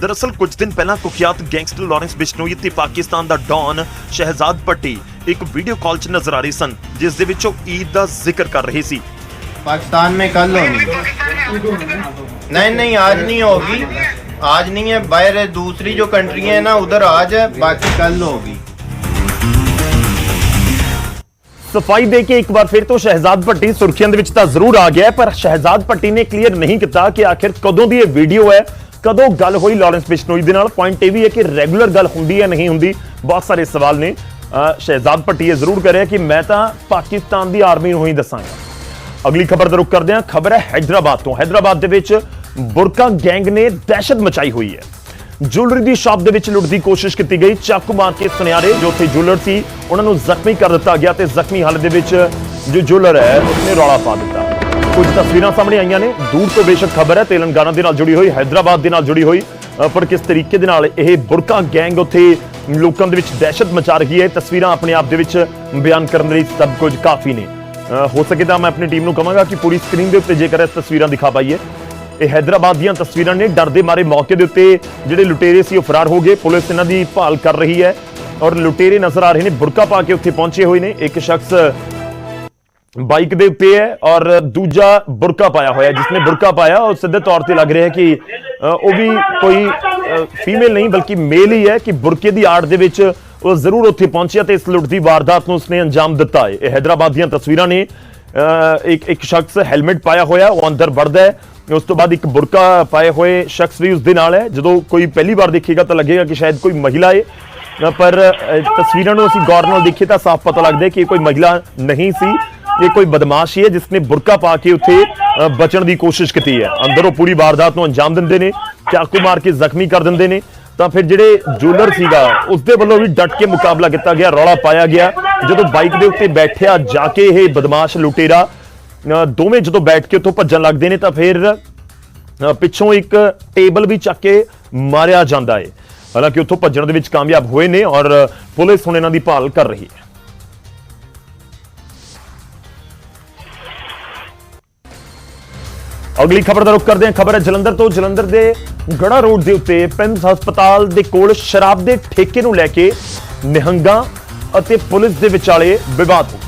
ਦਰਅਸਲ ਕੁਝ ਦਿਨ ਪਹਿਲਾਂ ਕੁਖਿਆਤ ਗੈਂਗਸਟਰ ਲਾਰੈਂਸ ਬਿਸ਼ਨੋਈ ਤੇ ਪਾਕਿਸਤਾਨ ਦਾ ਡੌਨ ਸ਼ਹਿਜ਼ਾਦ ਭੱਟੀ ਇੱਕ ਵੀਡੀਓ ਕਾਲ 'ਚ ਨਜ਼ਰ ਆ ਰਹੇ ਸਨ, ਜਿਸ ਦੇ ਵਿੱਚ ਉਹ ਈਦ ਦਾ ਜ਼ਿਕਰ ਕਰ ਰਹੇ ਸੀ। पाकिस्तान में कल होगी, नहीं आज नहीं होगी, आज नहीं है, बाहर दूसरी जो कंट्री है ना उधर आज है, बाकी कल होगी। ਸਫਾਈ ਦੇ ਕੇ ਇੱਕ ਵਾਰ ਫਿਰ ਤੋਂ ਸ਼ਹਿਜ਼ਾਦ ਭੱਟੀ ਸੁਰਖੀਆਂ ਦੇ ਵਿੱਚ ਤਾਂ ਜ਼ਰੂਰ ਆ ਗਿਆ, ਪਰ ਸ਼ਹਿਜ਼ਾਦ ਭੱਟੀ ਨੇ ਕਲੀਅਰ ਨਹੀਂ ਕੀਤਾ ਕਿ ਆਖਿਰ ਕਦੋਂ ਦੀ ਇਹ ਵੀਡੀਓ ਹੈ, ਕਦੋਂ ਗੱਲ ਹੋਈ ਲਾਰੈਂਸ ਬਿਸ਼ਨੋਈ ਦੇ ਨਾਲ। ਪੁਆਇੰਟ ਇਹ ਵੀ ਹੈ ਕਿ ਰੈਗੂਲਰ ਗੱਲ ਹੁੰਦੀ ਹੈ ਨਹੀਂ ਹੁੰਦੀ, ਬਹੁਤ ਸਾਰੇ ਸਵਾਲ ਨੇ। ਸ਼ਹਿਜ਼ਾਦ ਭੱਟੀ ਇਹ ਜ਼ਰੂਰ ਕਰ ਰਿਹਾ ਕਿ ਮੈਂ ਤਾਂ ਪਾਕਿਸਤਾਨ ਦੀ ਆਰਮੀ ਨੂੰ ਹੀ ਦੱਸਾਂਗਾ। ਅਗਲੀ ਖਬਰ ਦਾ ਰੁਖ ਕਰਦੇ ਹਾਂ। ਖਬਰ ਹੈ ਹੈਦਰਾਬਾਦ ਤੋਂ। ਹੈਦਰਾਬਾਦ ਦੇ ਵਿੱਚ ਬੁਰਕਾ ਗੈਂਗ ਨੇ ਦਹਿਸ਼ਤ ਮਚਾਈ ਹੋਈ ਹੈ। ਜੁਐਲਰੀ ਦੀ ਸ਼ਾਪ ਦੇ ਵਿੱਚ ਲੁੱਟ ਦੀ ਕੋਸ਼ਿਸ਼ ਕੀਤੀ ਗਈ, ਚਾਕੂ ਮਾਰ ਕੇ ਸੁਨਿਆਰੇ ਜੋ ਉੱਥੇ ਜੁਐਲਰ ਸੀ ਉਹਨਾਂ ਨੂੰ ਜ਼ਖਮੀ ਕਰ ਦਿੱਤਾ ਗਿਆ ਤੇ ਜ਼ਖਮੀ ਹਾਲਤ ਦੇ ਵਿੱਚ ਜੋ ਜੁਐਲਰ ਹੈ ਉਸਨੇ ਰੌਲਾ ਪਾ ਦਿੱਤਾ। ਕੁਝ ਤਸਵੀਰਾਂ ਸਾਹਮਣੇ ਆਈਆਂ ਨੇ, ਦੂਰ ਤੋਂ ਬੇਸ਼ੱਕ ਖਬਰ ਹੈ ਤੇਲੰਗਾਨਾ ਦੇ ਨਾਲ ਜੁੜੀ ਹੋਈ, ਹੈਦਰਾਬਾਦ ਦੇ ਨਾਲ ਜੁੜੀ ਹੋਈ, ਪਰ ਕਿਸ ਤਰੀਕੇ ਦੇ ਨਾਲ ਇਹ ਬੁਰਕਾ ਗੈਂਗ ਉੱਥੇ ਲੋਕਾਂ ਦੇ ਵਿੱਚ ਦਹਿਸ਼ਤ ਮਚਾ ਰਹੀ ਹੈ, ਤਸਵੀਰਾਂ ਆਪਣੇ ਆਪ ਦੇ ਵਿੱਚ ਬਿਆਨ ਕਰਨ ਲਈ ਸਭ ਕੁਝ ਕਾਫੀ ਨੇ। ਹੋ ਸਕੇ ਤਾਂ ਮੈਂ ਆਪਣੀ ਟੀਮ ਨੂੰ ਕਹਾਂਗਾ ਕਿ ਪੂਰੀ ਸਕਰੀਨ ਦੇ ਉੱਤੇ ਜੇਕਰ ਇਹ ਤਸਵੀਰਾਂ ਦਿਖਾ ਪਾਈਏ। ਇਹ ਹੈਦਰਾਬਾਦ ਦੀਆਂ ਤਸਵੀਰਾਂ ਨੇ। ਡਰ ਦੇ ਮਾਰੇ ਮੌਕੇ ਦੇ ਉੱਤੇ ਜਿਹੜੇ ਲੁਟੇਰੇ ਸੀ ਉਹ ਫਰਾਰ ਹੋ ਗਏ, ਪੁਲਿਸ ਇਹਨਾਂ ਦੀ ਭਾਲ ਕਰ ਰਹੀ ਹੈ ਔਰ ਲੁਟੇਰੇ ਨਜ਼ਰ ਆ ਰਹੇ ਨੇ ਬੁਰਕਾ ਪਾ ਕੇ ਉੱਥੇ ਪਹੁੰਚੇ ਹੋਏ ਨੇ। ਇੱਕ ਸ਼ਖਸ ਬਾਈਕ ਦੇ ਉੱਤੇ ਹੈ ਔਰ ਦੂਜਾ ਬੁਰਕਾ ਪਾਇਆ ਹੋਇਆ। ਜਿਸਨੇ ਬੁਰਕਾ ਪਾਇਆ ਉਹ ਸਿੱਧੇ ਤੌਰ ਤੇ ਲੱਗ ਰਿਹਾ ਹੈ ਕਿ ਉਹ ਵੀ ਕੋਈ ਫੀਮੇਲ ਨਹੀਂ ਬਲਕਿ ਮੇਲ ਹੀ ਹੈ, ਕਿ ਬੁਰਕੇ ਦੀ ਆੜ ਦੇ ਵਿੱਚ ਉਹ ਜ਼ਰੂਰ ਉੱਥੇ ਪਹੁੰਚਿਆ ਤੇ ਇਸ ਲੁੱਟ ਦੀ ਵਾਰਦਾਤ ਨੂੰ ਉਸਨੇ ਅੰਜਾਮ ਦਿੱਤਾ ਹੈ। ਇਹ ਹੈਦਰਾਬਾਦ ਦੀਆਂ ਤਸਵੀਰਾਂ ਨੇ। ਇੱਕ ਸ਼ਖਸ ਹੈਲਮਟ ਪਾਇਆ ਹੋਇਆ ਉਹ ਅੰਦਰ ਵੜਦਾ ਹੈ, ਉਸ ਤੋਂ ਬਾਅਦ ਇੱਕ ਬੁਰਕਾ ਪਾਏ ਹੋਏ ਸ਼ਖਸ ਵੀ ਉਸ ਦੇ ਨਾਲ ਹੈ। ਜਦੋਂ ਕੋਈ ਪਹਿਲੀ ਵਾਰ ਦੇਖੇਗਾ ਤਾਂ ਲੱਗੇਗਾ ਕਿ ਸ਼ਾਇਦ ਕੋਈ ਮਹਿਲਾ ਹੈ, ਪਰ ਤਸਵੀਰਾਂ ਨੂੰ ਅਸੀਂ ਗੌਰ ਨਾਲ ਦੇਖੀਏ ਤਾਂ ਸਾਫ਼ ਪਤਾ ਲੱਗਦਾ ਹੈ ਕਿ ਇਹ ਕੋਈ ਮਹਿਲਾ ਨਹੀਂ ਸੀ, ਇਹ ਕੋਈ ਬਦਮਾਸ਼ ਹੀ ਹੈ ਜਿਸਨੇ ਬੁਰਕਾ ਪਾ ਕੇ ਉੱਥੇ ਬਚਣ ਦੀ ਕੋਸ਼ਿਸ਼ ਕੀਤੀ ਹੈ। ਅੰਦਰ ਉਹ ਪੂਰੀ ਵਾਰਦਾਤ ਨੂੰ ਅੰਜਾਮ ਦਿੰਦੇ ਨੇ, ਚਾਕੂ ਮਾਰ ਕੇ ਜ਼ਖਮੀ ਕਰ ਦਿੰਦੇ ਨੇ। ਤਾਂ ਫਿਰ ਜਿਹੜੇ ਜੁਐਲਰ ਸੀਗਾ ਉਸਦੇ ਵੱਲੋਂ ਵੀ ਡਟ ਕੇ ਮੁਕਾਬਲਾ ਕੀਤਾ ਗਿਆ, ਰੌਲਾ ਪਾਇਆ ਗਿਆ। ਜਦੋਂ ਬਾਈਕ ਦੇ ਉੱਤੇ ਬੈਠਿਆ ਜਾ ਕੇ ਇਹ ਬਦਮਾਸ਼ ਲੁਟੇਰਾ ਦੋਵੇਂ ਜਦੋਂ ਬੈਠ ਕੇ ਉੱਥੋਂ ਭੱਜਣ ਲੱਗਦੇ ਨੇ ਤਾਂ ਫਿਰ ਪਿੱਛੋਂ ਇੱਕ ਟੇਬਲ ਵੀ ਚੱਕ ਕੇ ਮਾਰਿਆ ਜਾਂਦਾ ਹੈ। ਹਾਲਾਂਕਿ ਉੱਥੋਂ ਭੱਜਣ ਦੇ ਵਿੱਚ ਕਾਮਯਾਬ ਹੋਏ ਨੇ ਔਰ ਪੁਲਿਸ ਹੁਣ ਇਹਨਾਂ ਦੀ ਭਾਲ ਕਰ ਰਹੀ ਹੈ। ਅਗਲੀ ਖਬਰ ਦਾ ਰੁਖ ਕਰਦੇ ਹਾਂ। ਖਬਰ ਹੈ ਜਲੰਧਰ ਤੋਂ। ਜਲੰਧਰ ਦੇ ਗੜਾ ਰੋਡ ਦੇ ਉੱਤੇ ਪਿੰਡ ਹਸਪਤਾਲ ਦੇ ਕੋਲ ਸ਼ਰਾਬ ਦੇ ਠੇਕੇ ਨੂੰ ਲੈ ਕੇ ਨਿਹੰਗਾਂ ਅਤੇ ਪੁਲਿਸ ਦੇ ਵਿਚਾਲੇ ਵਿਵਾਦ ਹੋ ਗਿਆ।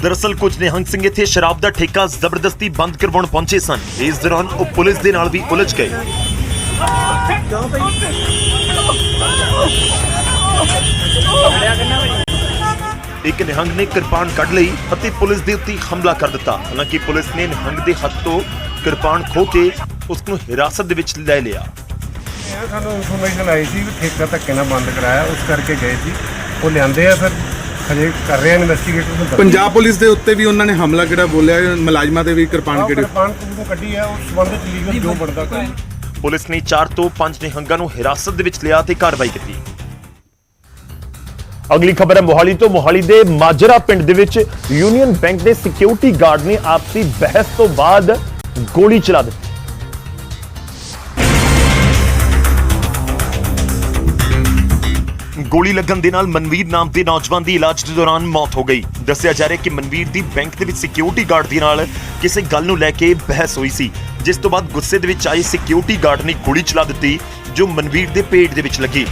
ਦਰਅਸਲ ਕੁਝ ਨਿਹੰਗ ਸਿੰਘ ਇੱਥੇ ਸ਼ਰਾਬ ਦਾ ਠੇਕਾ ਜ਼ਬਰਦਸਤੀ ਬੰਦ ਕਰਵਾਉਣ ਪਹੁੰਚੇ ਸਨ। ਇਸ ਦੌਰਾਨ ਉਹ ਪੁਲਿਸ ਦੇ ਨਾਲ ਵੀ ਉਲਝ ਗਏ। ਇੱਕ ਨਿਹੰਗ ਨੇ ਕਿਰਪਾਨ ਕੱਢ ਲਈ ਅਤੇ ਪੁਲਿਸ ਦੇ ਉੱਤੇ ਹਮਲਾ ਕਰ ਦਿੱਤਾ। ਹਾਲਾਂਕਿ ਪੁਲਿਸ ਨੇ ਨਿਹੰਗ ਦੇ ਹੱਥ ਤੋਂ ਕਿਰਪਾਨ ਖੋਹ ਕੇ ਉਸ ਨੂੰ ਹਿਰਾਸਤ ਦੇ ਵਿੱਚ ਲੈ ਲਿਆ। ਸਾਨੂੰ ਇਨਫੋਰਮੇਸ਼ਨ ਆਈ ਸੀ ਕਿ ਠੇਕਾ ਧੱਕੇ ਨਾਲ ਬੰਦ ਕਰਾਇਆ, ਉਸ ਕਰਕੇ ਗਏ ਸੀ। ਉਹ ਲਿਆਂਦੇ ਆ, ਫਿਰ ਹਜੇ ਕਰ ਰਹੇ ਆ ਇਨਵੈਸਟੀਗੇਸ਼ਨ। ਪੰਜਾਬ ਪੁਲਿਸ ਦੇ ਉੱਤੇ ਵੀ ਉਹਨਾਂ ਨੇ ਹਮਲਾ ਕਿਹੜਾ ਬੋਲਿਆ, ਮੁਲਾਜ਼ਮਾਂ ਤੇ ਵੀ ਕਿਰਪਾਨ ਕੱਢੀ ਆ, ਉਸ ਸੰਬੰਧ ਵਿੱਚ ਲੀਗਲ ਜੋ ਬਣਦਾ ਕਰ। ਪੁਲਿਸ ਨੇ 4 ਤੋਂ 5 ਨਿਹੰਗਾਂ ਨੂੰ ਹਿਰਾਸਤ ਦੇ ਵਿੱਚ ਲਿਆ ਤੇ ਕਾਰਵਾਈ ਕੀਤੀ। ਅਗਲੀ ਖਬਰ ਹੈ ਮੋਹਾਲੀ ਤੋਂ। ਮੋਹਾਲੀ ਦੇ ਮਾਜਰਾ ਪਿੰਡ ਦੇ ਵਿੱਚ ਯੂਨੀਅਨ ਬੈਂਕ ਦੇ ਸਿਕਿਉਰਿਟੀ ਗਾਰਡ ਨੇ ਆਪਸੀ ਬਹਿਸ ਤੋਂ ਬਾਅਦ ਗੋਲੀ ਚਲਾ ਦਿੱਤੀ। ਗੋਲੀ ਲੱਗਣ ਦੇ ਨਾਲ ਮਨਵੀਰ ਨਾਮ ਦੇ ਨੌਜਵਾਨ ਦੀ ਇਲਾਜ ਦੇ ਦੌਰਾਨ ਮੌਤ ਹੋ ਗਈ। ਦੱਸਿਆ ਜਾ ਰਿਹਾ ਕਿ ਮਨਵੀਰ ਦੀ ਬੈਂਕ ਦੇ ਵਿੱਚ ਸਿਕਿਉਰਿਟੀ ਗਾਰਡ ਦੇ ਨਾਲ ਕਿਸੇ ਗੱਲ ਨੂੰ ਲੈ ਕੇ ਬਹਿਸ ਹੋਈ ਸੀ, ਜਿਸ ਤੋਂ ਬਾਅਦ ਗੁੱਸੇ ਦੇ ਵਿੱਚ ਆਏ ਸਿਕਿਉਰਿਟੀ ਗਾਰਡ ਨੇ ਗੋਲੀ ਚਲਾ ਦਿੱਤੀ ਜੋ ਮਨਵੀਰ ਦੇ ਪੇਟ ਦੇ ਵਿੱਚ ਲੱਗੀ।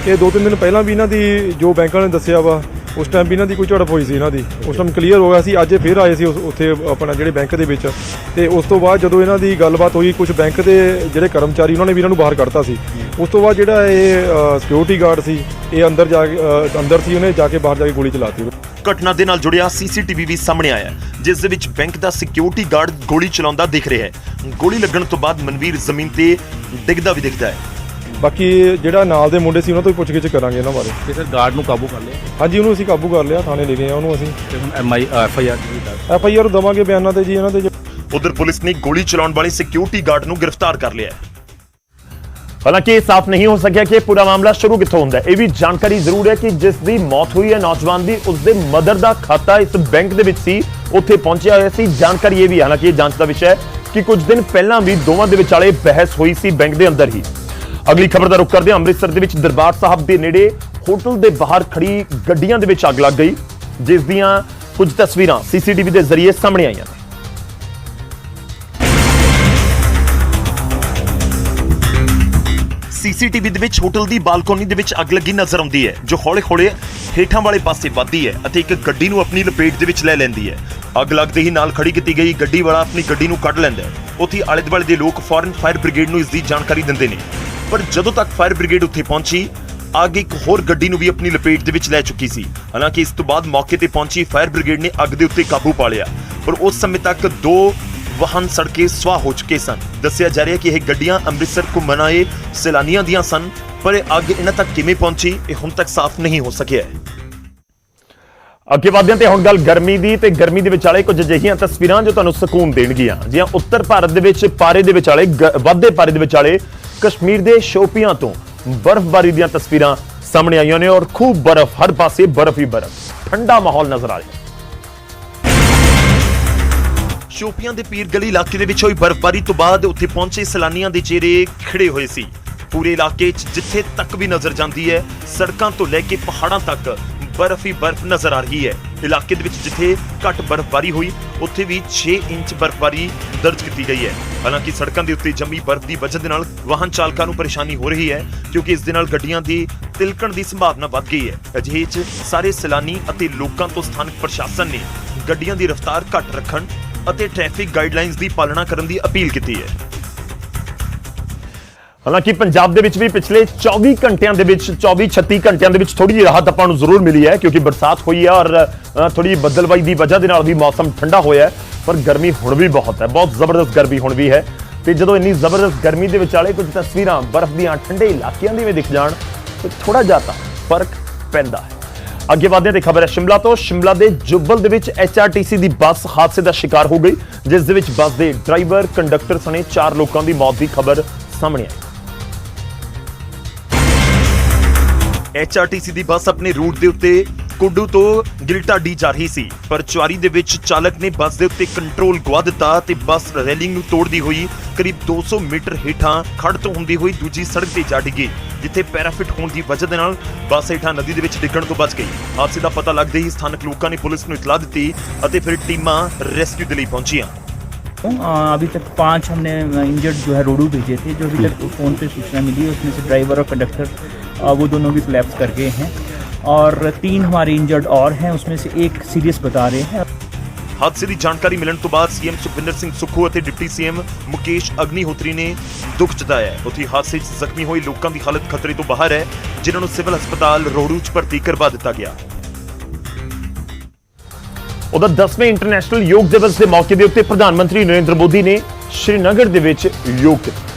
ਇਹ 2-3 ਦਿਨ ਪਹਿਲਾਂ ਵੀ ਇਹਨਾਂ ਦੀ ਜੋ ਬੈਂਕਾਂ ਨੇ ਦੱਸਿਆ ਵਾ ਉਸ ਟਾਈਮ ਵੀ ਇਹਨਾਂ ਦੀ ਕੋਈ ਝੜਪ ਹੋਈ ਸੀ। ਇਹਨਾਂ ਦੀ ਉਸ ਟਾਈਮ ਕਲੀਅਰ ਹੋ ਗਿਆ ਸੀ। ਅੱਜ ਫਿਰ ਆਏ ਸੀ ਉੱਥੇ ਆਪਣਾ ਜਿਹੜੇ ਬੈਂਕ ਦੇ ਵਿੱਚ, ਤੇ ਉਸ ਤੋਂ ਬਾਅਦ ਜਦੋਂ ਇਹਨਾਂ ਦੀ ਗੱਲਬਾਤ ਹੋਈ ਕੁਝ ਬੈਂਕ ਦੇ ਜਿਹੜੇ ਕਰਮਚਾਰੀ ਉਹਨਾਂ ਨੇ ਵੀ ਇਹਨਾਂ ਨੂੰ ਬਾਹਰ ਕੱਢਤਾ ਸੀ। ਉਸ ਤੋਂ ਬਾਅਦ ਜਿਹੜਾ ਇਹ ਸਿਕਿਉਰਿਟੀ ਗਾਰਡ ਸੀ ਇਹ ਅੰਦਰ ਸੀ, ਉਹਨੇ ਜਾ ਕੇ ਬਾਹਰ ਜਾ ਕੇ ਗੋਲੀ ਚਲਾਤੀ। ਘਟਨਾ ਦੇ ਨਾਲ ਜੁੜਿਆ ਸੀਸੀਟੀਵੀ ਵੀ ਸਾਹਮਣੇ ਆਇਆ ਜਿਸ ਦੇ ਵਿੱਚ ਬੈਂਕ ਦਾ ਸਿਕਿਉਰਿਟੀ ਗਾਰਡ ਗੋਲੀ ਚਲਾਉਂਦਾ ਦਿਖ ਰਿਹਾ ਹੈ। ਗੋਲੀ ਲੱਗਣ ਤੋਂ ਬਾਅਦ ਮਨਵੀਰ ਜ਼ਮੀਨ ਤੇ ਡਿੱਗਦਾ ਵੀ ਦਿਖਦਾ ਹੈ। ਬਾਕੀ ਜਿਹੜਾ ਨਾਲ ਦੇ ਮੁੰਡੇ ਸੀ ਉਹਨਾਂ ਤੋਂ ਵੀ ਪੁੱਛਗਿੱਛ ਕਰਾਂਗੇ ਇਹਨਾਂ ਬਾਰੇ। ਤੇ ਸਰ ਗਾਰਡ ਨੂੰ ਕਾਬੂ ਕਰ ਲਿਆ? ਹਾਂਜੀ, ਉਹਨੂੰ ਅਸੀਂ ਕਾਬੂ ਕਰ ਲਿਆ, ਥਾਣੇ ਲੈ ਗਏ ਆ ਉਹਨੂੰ ਅਸੀਂ। ਤੇ ਹੁਣ ਐਫਆਈਆਰ ਦਵਾਂਗੇ ਬਿਆਨਾਂ ਤੇ ਜੀ ਇਹਨਾਂ ਤੇ। ਉਧਰ ਪੁਲਿਸ ਨੇ ਗੋਲੀ ਚਲਾਉਣ ਵਾਲੇ ਸਿਕਿਉਰਿਟੀ ਗਾਰਡ ਨੂੰ ਗ੍ਰਿਫਤਾਰ ਕਰ ਲਿਆ ਹੈ। ਹਾਲਾਂਕਿ ਇਹ ਸਾਫ਼ ਨਹੀਂ ਹੋ ਸਕਿਆ ਕਿ ਇਹ ਪੂਰਾ ਮਾਮਲਾ ਸ਼ੁਰੂ ਕਿੱਥੋਂ ਹੁੰਦਾ ਹੈ। ਇਹ ਵੀ ਜਾਣਕਾਰੀ ਜ਼ਰੂਰ ਹੈ ਕਿ ਜਿਸ ਦੀ ਮੌਤ ਹੋਈ ਹੈ ਨੌਜਵਾਨ ਦੀ, ਉਸਦੇ ਮਦਰ ਦਾ ਖਾਤਾ ਇਸ ਬੈਂਕ ਦੇ ਵਿੱਚ ਸੀ, ਉੱਥੇ ਪਹੁੰਚਿਆ ਹੋਇਆ ਸੀ। ਜਾਣਕਾਰੀ ਇਹ ਵੀ, ਹਾਲਾਂਕਿ ਇਹ ਜਾਂਚ ਦਾ ਵਿਸ਼ਾ ਹੈ ਕਿ ਕੁਝ ਦਿਨ ਪਹਿਲਾਂ ਵੀ ਦੋਵਾਂ ਦੇ ਵਿਚਾਲੇ ਬਹਿਸ ਹੋਈ ਸੀ ਬੈਂਕ ਦੇ ਅੰਦਰ ਹੀ। ਅਗਲੀ ਖਬਰ ਦਾ ਰੁਖ ਕਰਦੇ ਹਾਂ। ਅੰਮ੍ਰਿਤਸਰ ਦੇ ਵਿੱਚ ਦਰਬਾਰ ਸਾਹਿਬ ਦੇ ਨੇੜੇ ਹੋਟਲ ਦੇ ਬਾਹਰ ਖੜੀ ਗੱਡੀਆਂ ਦੇ ਵਿੱਚ ਅੱਗ ਲੱਗ ਗਈ, ਜਿਸ ਦੀਆਂ ਕੁਝ ਤਸਵੀਰਾਂ ਸੀਸੀਟੀਵੀ ਦੇ ਜ਼ਰੀਏ ਸਾਹਮਣੇ ਆਈਆਂ ਨੇ। ਸੀਸੀਟੀਵੀ ਦੇ ਵਿੱਚ ਹੋਟਲ ਦੀ ਬਾਲਕੋਨੀ ਦੇ ਵਿੱਚ ਅੱਗ ਲੱਗੀ ਨਜ਼ਰ ਆਉਂਦੀ ਹੈ, ਜੋ ਹੌਲੇ-ਹੌਲੇ ਹੇਠਾਂ ਵਾਲੇ ਪਾਸੇ ਵੱਧਦੀ ਹੈ ਅਤੇ ਇੱਕ ਗੱਡੀ ਨੂੰ ਆਪਣੀ ਲਪੇਟ ਦੇ ਵਿੱਚ ਲੈ ਲੈਂਦੀ ਹੈ। ਅੱਗ ਲੱਗਦੇ ਹੀ ਨਾਲ ਖੜੀ ਕੀਤੀ ਗਈ ਗੱਡੀ ਵਾਲਾ ਆਪਣੀ ਗੱਡੀ ਨੂੰ ਕੱਢ ਲੈਂਦਾ ਹੈ। ਉੱਥੇ ਆਲੇ-ਦੁਆਲੇ ਦੇ ਲੋਕ ਫੌਰਨ ਫਾਇਰ ਬ੍ਰਿਗੇਡ ਨੂੰ ਇਸ ਦੀ ਜਾਣਕਾਰੀ ਦਿੰਦੇ ਨੇ, ਪਰ ਜਦੋਂ ਤੱਕ ਫਾਇਰ ਬ੍ਰਿਗੇਡ ਉੱਥੇ ਪਹੁੰਚੀ, ਅੱਗ ਇੱਕ ਹੋਰ ਗੱਡੀ ਨੂੰ ਵੀ ਆਪਣੀ ਲਪੇਟ ਦੇ ਵਿੱਚ ਲੈ ਚੁੱਕੀ ਸੀ। ਹਾਲਾਂਕਿ ਇਸ ਤੋਂ ਬਾਅਦ ਮੌਕੇ ਤੇ ਪਹੁੰਚੀ ਫਾਇਰ ਬ੍ਰਿਗੇਡ ਨੇ ਅੱਗ ਦੇ ਉੱਤੇ ਕਾਬੂ ਪਾ ਲਿਆ, ਪਰ ਉਸ ਸਮੇਂ ਤੱਕ 2 ਵਾਹਨ ਸੜ ਕੇ ਸੁਆਹ ਹੋ ਚੁੱਕੇ ਸਨ। ਦੱਸਿਆ ਜਾ ਰਿਹਾ ਕਿ ਇਹ ਗੱਡੀਆਂ ਅੰਮ੍ਰਿਤਸਰ ਘੁੰਮਣ ਆਏ ਸੈਲਾਨੀਆਂ ਦੀਆਂ ਸਨ, ਪਰ ਇਹ ਅੱਗ ਇਹਨਾਂ ਤੱਕ ਕਿਵੇਂ ਪਹੁੰਚੀ ਇਹ ਹੁਣ ਤੱਕ ਸਾਫ਼ ਨਹੀਂ ਹੋ ਸਕਿਆ ਹੈ। ਅੱਗੇ ਵਧਦੇ ਹਾਂ ਤੇ ਹੁਣ ਗੱਲ ਗਰਮੀ ਦੀ, ਤੇ ਗਰਮੀ ਦੇ ਵਿਚਾਲੇ ਕੁਝ ਅਜਿਹੀਆਂ ਤਸਵੀਰਾਂ ਜੋ ਤੁਹਾਨੂੰ ਸਕੂਨ ਦੇਣਗੀਆਂ। ਜਿਵੇਂ ਉੱਤਰ ਭਾਰਤ ਦੇ ਵਿੱਚ ਪਾਰੇ ਦੇ ਵਿਚਾਲੇ, ਵੱਧਦੇ ਪਾਰੇ ਦੇ ਵਿਚਾਲੇ ਕਸ਼ਮੀਰ ਦੇ ਸ਼ੋਪੀਆਂ ਤੋਂ ਬਰਫ਼ਬਾਰੀ ਦੀਆਂ ਤਸਵੀਰਾਂ ਸਾਹਮਣੇ ਆਈਆਂ ਨੇ ਔਰ ਖੂਬ ਬਰਫ਼, ਹਰ ਪਾਸੇ ਬਰਫ਼ ਹੀ ਬਰਫ਼, ਠੰਡਾ ਮਾਹੌਲ ਨਜ਼ਰ ਆ ਰਿਹਾ। ਸ਼ੋਪੀਆਂ ਦੇ ਪੀਰ ਗਲੀ ਇਲਾਕੇ ਦੇ ਵਿੱਚ ਹੋਈ ਬਰਫ਼ਬਾਰੀ ਤੋਂ ਬਾਅਦ ਉੱਥੇ ਪਹੁੰਚੇ ਸੈਲਾਨੀਆਂ ਦੇ ਚਿਹਰੇ ਖਿੜੇ ਹੋਏ ਸੀ। ਪੂਰੇ ਇਲਾਕੇ 'ਚ ਜਿੱਥੇ ਤੱਕ ਵੀ ਨਜ਼ਰ ਜਾਂਦੀ ਹੈ, ਸੜਕਾਂ ਤੋਂ ਲੈ ਕੇ ਪਹਾੜਾਂ ਤੱਕ ਬਰਫ਼ ਹੀ ਬਰਫ਼ ਨਜ਼ਰ ਆ ਰਹੀ ਹੈ। ਇਲਾਕੇ ਦੇ ਵਿੱਚ ਜਿੱਥੇ ਘੱਟ ਬਰਫ਼ਬਾਰੀ ਹੋਈ, ਉੱਥੇ ਵੀ 6 ਇੰਚ ਬਰਫ਼ਬਾਰੀ ਦਰਜ ਕੀਤੀ ਗਈ ਹੈ। ਹਾਲਾਂਕਿ ਸੜਕਾਂ ਦੇ ਉੱਤੇ ਜੰਮੀ ਬਰਫ਼ ਦੀ ਵਜ੍ਹਾ ਦੇ ਨਾਲ ਵਾਹਨ ਚਾਲਕਾਂ ਨੂੰ ਪਰੇਸ਼ਾਨੀ ਹੋ ਰਹੀ ਹੈ, ਕਿਉਂਕਿ ਇਸ ਦੇ ਨਾਲ ਗੱਡੀਆਂ ਦੀ ਤਿਲਕਣ ਦੀ ਸੰਭਾਵਨਾ ਵੱਧ ਗਈ ਹੈ। ਅਜਿਹੇ 'ਚ ਸਾਰੇ ਸੈਲਾਨੀ ਅਤੇ ਲੋਕਾਂ ਤੋਂ ਸਥਾਨਕ ਪ੍ਰਸ਼ਾਸਨ ਨੇ ਗੱਡੀਆਂ ਦੀ ਰਫ਼ਤਾਰ ਘੱਟ ਰੱਖਣ ਅਤੇ ਟ੍ਰੈਫਿਕ ਗਾਈਡਲਾਈਨਸ ਦੀ ਪਾਲਣਾ ਕਰਨ ਦੀ ਅਪੀਲ ਕੀਤੀ ਹੈ। ਹਾਲਾਂਕਿ ਪੰਜਾਬ ਦੇ ਵਿੱਚ ਵੀ ਪਿਛਲੇ 24 ਘੰਟਿਆਂ ਦੇ ਵਿੱਚ 24-36 ਘੰਟਿਆਂ ਦੇ ਵਿੱਚ ਥੋੜੀ ਜਿਹੀ ਰਾਹਤ ਆਪਾਂ ਨੂੰ ਜ਼ਰੂਰ ਮਿਲੀ ਹੈ, ਕਿਉਂਕਿ ਬਰਸਾਤ ਹੋਈ ਹੈ ਔਰ ਥੋੜੀ ਬੱਦਲਬਾਈ ਦੀ ਵਜ੍ਹਾ ਦੇ ਨਾਲ ਵੀ ਮੌਸਮ ਠੰਡਾ ਹੋਇਆ ਹੈ, ਪਰ ਗਰਮੀ ਹੁਣ ਵੀ ਬਹੁਤ ਹੈ, ਬਹੁਤ ਜ਼ਬਰਦਸਤ ਗਰਮੀ ਹੁਣ ਵੀ ਹੈ। ਤੇ ਜਦੋਂ ਇੰਨੀ ਜ਼ਬਰਦਸਤ ਗਰਮੀ ਦੇ ਵਿਚਾਲੇ ਕੁਝ ਤਸਵੀਰਾਂ ਬਰਫ਼ ਦੀਆਂ ਠੰਡੇ ਇਲਾਕਿਆਂ ਦੀ ਵੀ ਦਿਖ ਜਾਣ ਤੇ ਥੋੜਾ ਜਿਹਾ ਤਾਂ ਫਰਕ ਪੈਂਦਾ ਹੈ। ਅੱਗੇ ਵਧਦੇ ਤੇ ਖਬਰ ਹੈ ਸ਼ਿਮਲਾ ਤੋਂ। ਸ਼ਿਮਲਾ ਦੇ ਜੁਬਲ ਦੇ ਵਿੱਚ HRTC ਦੀ ਬੱਸ ਹਾਦਸੇ ਦਾ ਸ਼ਿਕਾਰ ਹੋ ਗਈ, ਜਿਸ ਦੇ ਵਿੱਚ ਬੱਸ ਦੇ ਡਰਾਈਵਰ, ਕੰਡਕਟਰ ਸਣੇ 4 ਲੋਕਾਂ ਦੀ ਮੌਤ ਦੀ ਖਬਰ ਸਾਹਮਣੇ ਆਈ। HRTC ਦੀ ਬੱਸ ਆਪਣੇ ਰੂਟ ਦੇ ਉੱਤੇ ਕੁੱਡੂ ਤੋਂ ਗਿਲਟਾਡੀ ਜਾ ਰਹੀ ਸੀ, ਪਰ ਚੁਆਰੀ ਦੇ ਵਿੱਚ ਚਾਲਕ ਨੇ ਬੱਸ ਦੇ ਉੱਤੇ ਕੰਟਰੋਲ ਗਵਾ ਦਿੱਤਾ ਤੇ ਬੱਸ ਰੇਲਿੰਗ ਨੂੰ ਤੋੜਦੀ ਹੋਈ ਕਰੀਬ 200 ਮੀਟਰ ਹੇਠਾਂ ਖੜ੍ਹ ਤੋਂ ਹੁੰਦੀ ਹੋਈ ਦੂਜੀ ਸੜਕ ਤੇ ਜਾ ਡਿੱਗੀ, ਜਿੱਥੇ ਪੈਰਾਫਿਟ ਹੋਣ ਦੀ ਵਜ੍ਹਾ ਦੇ ਨਾਲ ਬੱਸ ਹੇਠਾਂ ਨਦੀ ਦੇ ਵਿੱਚ ਡਿੱਗਣ ਤੋਂ ਬਚ ਗਈ। ਹਾਦਸੇ ਦਾ ਪਤਾ ਲੱਗਦੇ ਹੀ ਸਥਾਨਕ ਲੋਕਾਂ ਨੇ ਪੁਲਿਸ ਨੂੰ ਇਤਲਾਹ ਦਿੱਤੀ ਅਤੇ ਫਿਰ ਟੀਮਾਂ ਰੈਸਕਿਊ ਦੇ ਲਈ पहुंची। अभी तक 5 हमने इंजर्ड जो है रोडू भेजे थे, जो अभी तक फ़ोन पे सूचना मिली है उसमें से ड्राइवर और कंडक्टर वो दोनों भी कोलैप्स कर गए हैं और 3 हमारे इंजर्ड और हैं, उसमें से 1 सीरियस बता रहे हैं। हादसे की जानकारी मिलने तो बाद सीएम सुखविंदर सिंह सुक्खू और डिप्टी सीएम मुकेश अग्निहोत्री ने दुख जताया है। उत्थे हादसे च जख्मी हुए लोगों की हालत खतरे तो बाहर है, जिन्होंने सिविल हस्पताल रोहड़ू च भर्ती करवा दिता गया। उधर 10वें इंटरनेशनल योग दिवस के मौके के उत्ते प्रधानमंत्री नरेंद्र मोदी ने श्रीनगर दे विच योग किया।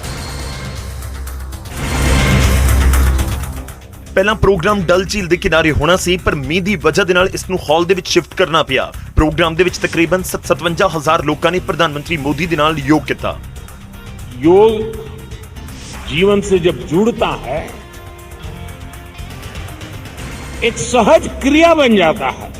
पहला प्रोग्राम डल झील के किनारे होना सी, पर मीह की वजह दे नाल इस नूं हॉल दे विच शिफ्ट करना पिया। प्रोग्राम दे विच तकरीबन 57,000 लोगों ने प्रधानमंत्री मोदी दे नाल योग किया। योग जीवन से जब जुड़ता है, एक सहज क्रिया बन जाता है,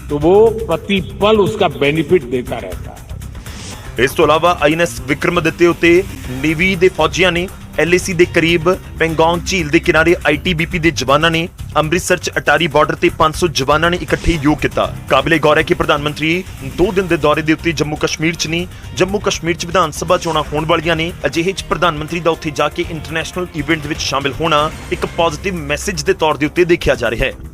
तो वो प्रति पल उसका बेनिफिट देता रहता है। इस तो अलावा INS विक्रमादित्य उत्ते नेवी दे फौजियां ने, LAC दे करीब पेंगोंग झील दे किनारे ITBP दे जवानां ने, अमृतसर च अटारी बॉर्डर ते 500 जवानां ने इकट्ठे योग किया। काबिले गौर है कि प्रधानमंत्री 2 दिन के दौरे के उत्ते जम्मू कश्मीर च नहीं, जम्मू कश्मीर च विधान सभा चोणां होण वालियां ने। अजिहे च प्रधानमंत्री दा उत्थे जाके इंटरनेशनल इवेंट विच शामिल होना एक पॉजिटिव मैसेज के तौर के उत्ते देखा जा रहा है।